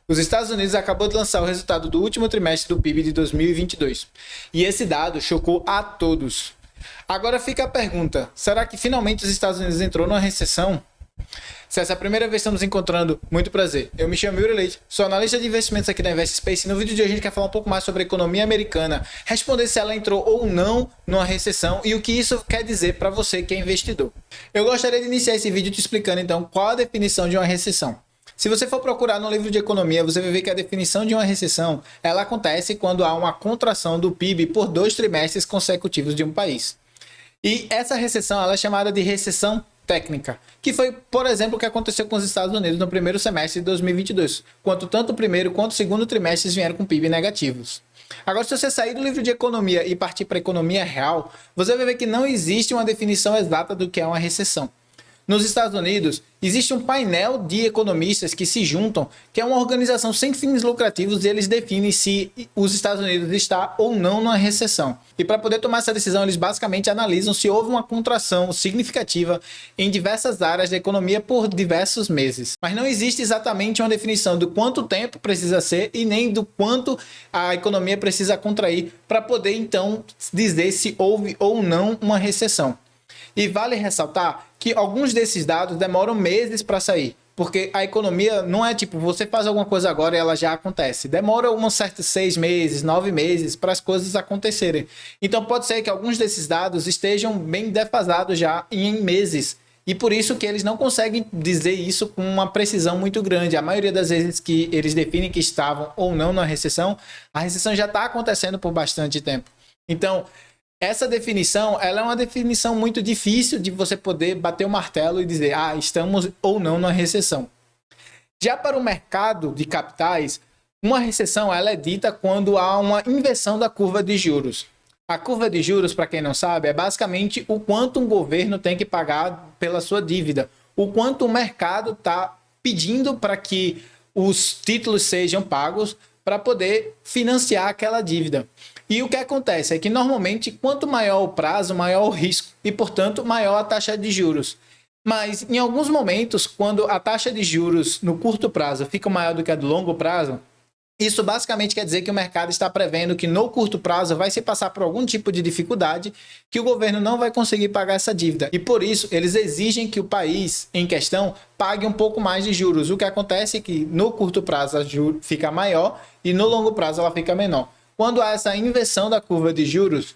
Os Estados Unidos acabou de lançar o resultado do último trimestre do PIB de 2022. E esse dado chocou a todos. Agora fica a pergunta, será que finalmente os Estados Unidos entrou numa recessão? Se essa é a primeira vez que estamos encontrando, muito prazer. Eu me chamo Yuri Leite, sou analista de investimentos aqui na InvestSpace e no vídeo de hoje a gente quer falar um pouco mais sobre a economia americana, responder se ela entrou ou não numa recessão e o que isso quer dizer para você que é investidor. Eu gostaria de iniciar esse vídeo te explicando então qual a definição de uma recessão. Se você for procurar no livro de economia, você vai ver que a definição de uma recessão, ela acontece quando há uma contração do PIB por 2 trimestres consecutivos de um país. E essa recessão ela é chamada de recessão técnica, que foi, por exemplo, o que aconteceu com os Estados Unidos no primeiro semestre de 2022, quando tanto o primeiro quanto o segundo trimestres vieram com PIB negativos. Agora, se você sair do livro de economia e partir para a economia real, você vai ver que não existe uma definição exata do que é uma recessão. Nos Estados Unidos, existe um painel de economistas que se juntam, que é uma organização sem fins lucrativos e eles definem se os Estados Unidos está ou não numa recessão. E para poder tomar essa decisão, eles basicamente analisam se houve uma contração significativa em diversas áreas da economia por diversos meses. Mas não existe exatamente uma definição do quanto tempo precisa ser e nem do quanto a economia precisa contrair para poder então dizer se houve ou não uma recessão. E vale ressaltar que alguns desses dados demoram meses para sair, porque a economia não é tipo, você faz alguma coisa agora e ela já acontece. Demora uns certos 6 meses, 9 meses para as coisas acontecerem. Então pode ser que alguns desses dados estejam bem defasados já em meses. E por isso que eles não conseguem dizer isso com uma precisão muito grande. A maioria das vezes que eles definem que estavam ou não na recessão, a recessão já está acontecendo por bastante tempo. Então, essa definição, ela é uma definição muito difícil de você poder bater o martelo e dizer, estamos ou não numa recessão. Já para o mercado de capitais, uma recessão ela é dita quando há uma inversão da curva de juros. A curva de juros, para quem não sabe, é basicamente o quanto um governo tem que pagar pela sua dívida, o quanto o mercado está pedindo para que os títulos sejam pagos para poder financiar aquela dívida. E o que acontece é que normalmente quanto maior o prazo, maior o risco e, portanto, maior a taxa de juros. Mas em alguns momentos, quando a taxa de juros no curto prazo fica maior do que a do longo prazo, isso basicamente quer dizer que o mercado está prevendo que no curto prazo vai se passar por algum tipo de dificuldade que o governo não vai conseguir pagar essa dívida. E por isso, eles exigem que o país em questão pague um pouco mais de juros. O que acontece é que no curto prazo a juros fica maior e no longo prazo ela fica menor. Quando há essa inversão da curva de juros,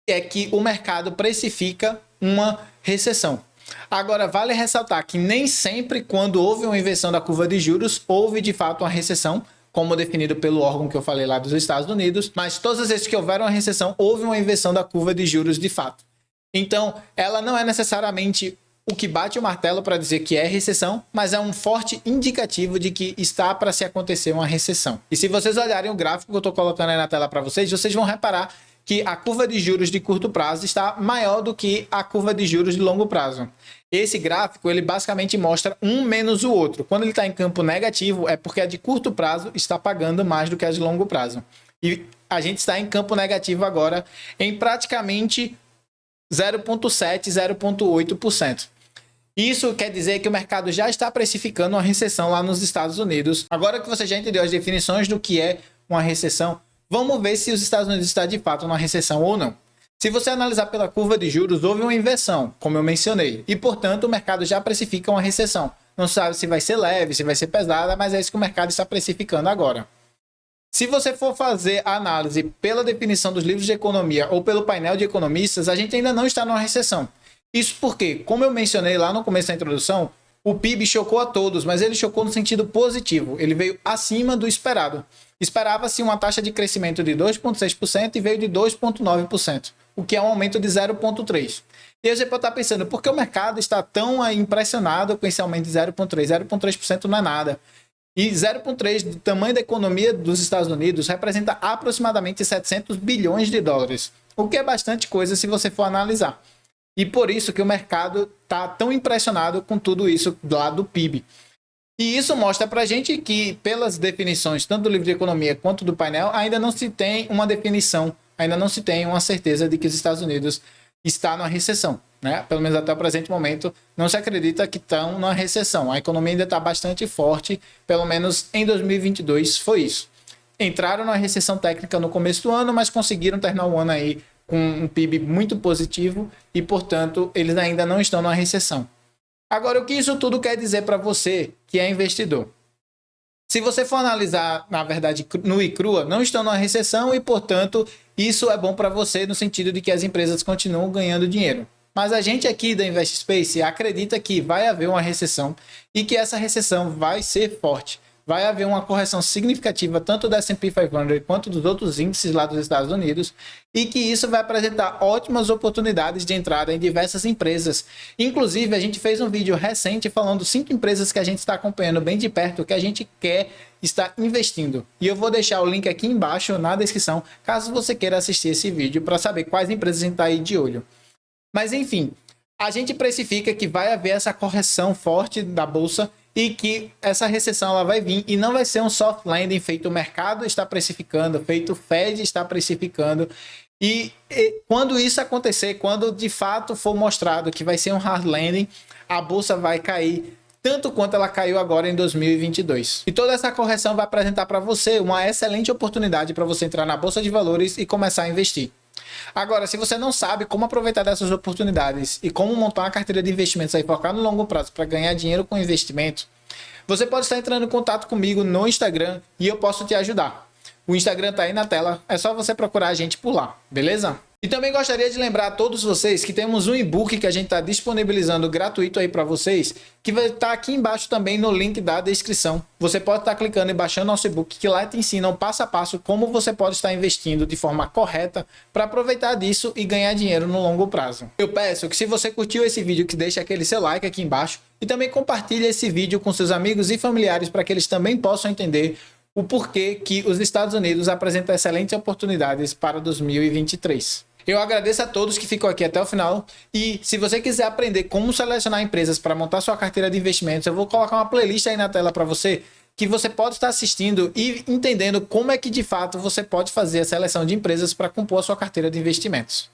é que o mercado precifica uma recessão. Agora, vale ressaltar que nem sempre quando houve uma inversão da curva de juros, houve de fato uma recessão, como definido pelo órgão que eu falei lá dos Estados Unidos, mas todas as vezes que houver uma recessão, houve uma inversão da curva de juros de fato. Então, ela não é necessariamente o que bate o martelo para dizer que é recessão, mas é um forte indicativo de que está para se acontecer uma recessão. E se vocês olharem o gráfico que eu estou colocando aí na tela para vocês, vocês vão reparar que a curva de juros de curto prazo está maior do que a curva de juros de longo prazo. Esse gráfico, ele basicamente mostra um menos o outro. Quando ele está em campo negativo, é porque a de curto prazo está pagando mais do que a de longo prazo. E a gente está em campo negativo agora em praticamente 0,7%, 0,8%. Isso quer dizer que o mercado já está precificando uma recessão lá nos Estados Unidos. Agora que você já entendeu as definições do que é uma recessão, vamos ver se os Estados Unidos está de fato numa recessão ou não. Se você analisar pela curva de juros, houve uma inversão, como eu mencionei, e portanto o mercado já precifica uma recessão. Não sabe se vai ser leve, se vai ser pesada, mas é isso que o mercado está precificando agora. Se você for fazer a análise pela definição dos livros de economia ou pelo painel de economistas, a gente ainda não está numa recessão. Isso porque, como eu mencionei lá no começo da introdução, o PIB chocou a todos, mas ele chocou no sentido positivo. Ele veio acima do esperado. Esperava-se uma taxa de crescimento de 2,6% e veio de 2,9%, o que é um aumento de 0,3%. E aí você pode estar pensando, por que o mercado está tão impressionado com esse aumento de 0,3%? 0,3% não é nada. E 0,3% do tamanho da economia dos Estados Unidos representa aproximadamente 700 bilhões de dólares, o que é bastante coisa se você for analisar. E por isso que o mercado está tão impressionado com tudo isso lá do PIB. E isso mostra para a gente que, pelas definições, tanto do livro de economia quanto do painel, ainda não se tem uma definição, ainda não se tem uma certeza de que os Estados Unidos está numa recessão. né? Pelo menos até o presente momento, não se acredita que estão numa recessão. A economia ainda está bastante forte, pelo menos em 2022 foi isso. Entraram na recessão técnica no começo do ano, mas conseguiram terminar o ano aí com um PIB muito positivo e, portanto, eles ainda não estão numa recessão. Agora, o que isso tudo quer dizer para você que é investidor? Se você for analisar, na verdade, nua e crua, não estão numa recessão e, portanto, isso é bom para você no sentido de que as empresas continuam ganhando dinheiro. Mas a gente aqui da InvestSpace acredita que vai haver uma recessão e que essa recessão vai ser forte. Vai haver uma correção significativa tanto do S&P 500 quanto dos outros índices lá dos Estados Unidos e que isso vai apresentar ótimas oportunidades de entrada em diversas empresas. Inclusive, a gente fez um vídeo recente falando 5 empresas que a gente está acompanhando bem de perto, que a gente quer estar investindo. E eu vou deixar o link aqui embaixo na descrição, caso você queira assistir esse vídeo para saber quais empresas a gente está aí de olho. Mas enfim, a gente precifica que vai haver essa correção forte da bolsa e que essa recessão ela vai vir e não vai ser um soft landing feito o mercado está precificando, feito o Fed está precificando. E quando isso acontecer, quando de fato for mostrado que vai ser um hard landing, a bolsa vai cair tanto quanto ela caiu agora em 2022. E toda essa correção vai apresentar para você uma excelente oportunidade para você entrar na bolsa de valores e começar a investir. Agora, se você não sabe como aproveitar dessas oportunidades e como montar uma carteira de investimentos aí focar no longo prazo para ganhar dinheiro com investimento, você pode estar entrando em contato comigo no Instagram e eu posso te ajudar. O Instagram está aí na tela, é só você procurar a gente por lá, beleza? E também gostaria de lembrar a todos vocês que temos um e-book que a gente está disponibilizando gratuito aí para vocês, que vai estar aqui embaixo também no link da descrição. Você pode estar clicando e baixando nosso e-book, que lá te ensina um passo a passo como você pode estar investindo de forma correta para aproveitar disso e ganhar dinheiro no longo prazo. Eu peço que se você curtiu esse vídeo, que deixe aquele seu like aqui embaixo e também compartilhe esse vídeo com seus amigos e familiares para que eles também possam entender o porquê que os Estados Unidos apresentam excelentes oportunidades para 2023. Eu agradeço a todos que ficam aqui até o final e se você quiser aprender como selecionar empresas para montar sua carteira de investimentos, eu vou colocar uma playlist aí na tela para você que você pode estar assistindo e entendendo como é que de fato você pode fazer a seleção de empresas para compor a sua carteira de investimentos.